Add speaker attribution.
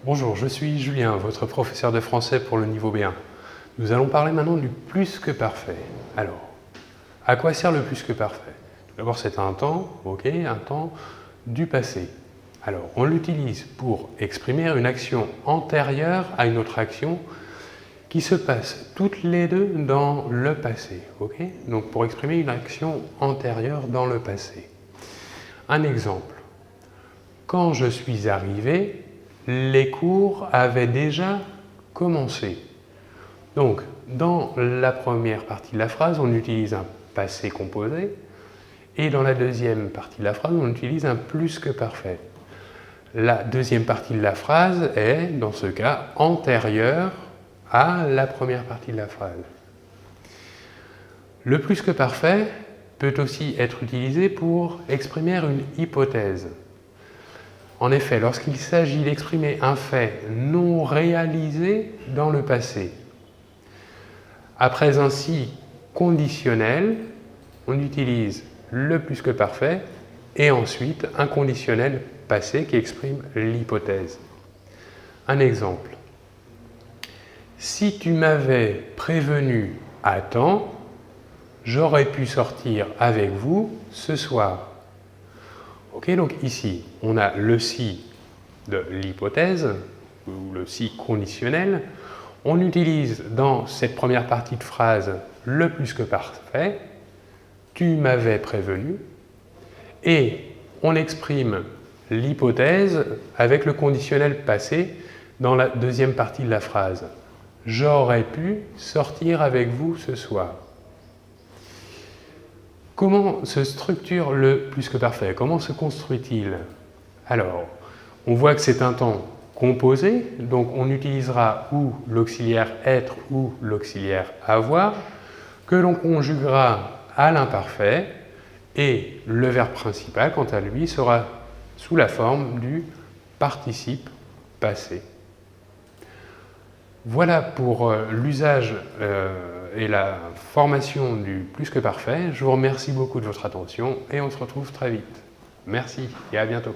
Speaker 1: Bonjour, je suis Julien, votre professeur de français pour le niveau B1. Nous allons parler maintenant du plus que parfait. Alors, à quoi sert le plus que parfait? Tout d'abord, c'est un temps, ok, un temps du passé. Alors, on l'utilise pour exprimer une action antérieure à une autre action qui se passe toutes les deux dans le passé, ok? Donc, pour exprimer une action antérieure dans le passé. Un exemple. Quand je suis arrivé, les cours avaient déjà commencé. Donc, dans la première partie de la phrase, on utilise un passé composé, et dans la deuxième partie de la phrase, on utilise un plus que parfait. La deuxième partie de la phrase est, dans ce cas, antérieure à la première partie de la phrase. Le plus que parfait peut aussi être utilisé pour exprimer une hypothèse. En effet, lorsqu'il s'agit d'exprimer un fait non réalisé dans le passé, après un si conditionnel, on utilise le plus que parfait et ensuite un conditionnel passé qui exprime l'hypothèse. Un exemple. Si tu m'avais prévenu à temps, j'aurais pu sortir avec vous ce soir. Ok, donc ici, on a le si de l'hypothèse, ou le si conditionnel. On utilise dans cette première partie de phrase le plus que parfait, tu m'avais prévenu, et on exprime l'hypothèse avec le conditionnel passé dans la deuxième partie de la phrase. J'aurais pu sortir avec vous ce soir. Comment se structure le plus que parfait? Comment se construit-il? Alors, on voit que c'est un temps composé, donc on utilisera ou l'auxiliaire être ou l'auxiliaire avoir, que l'on conjuguera à l'imparfait, et le verbe principal, quant à lui, sera sous la forme du participe passé. Voilà pour l'usage et la formation du plus que parfait. Je vous remercie beaucoup de votre attention et on se retrouve très vite. Merci et à bientôt.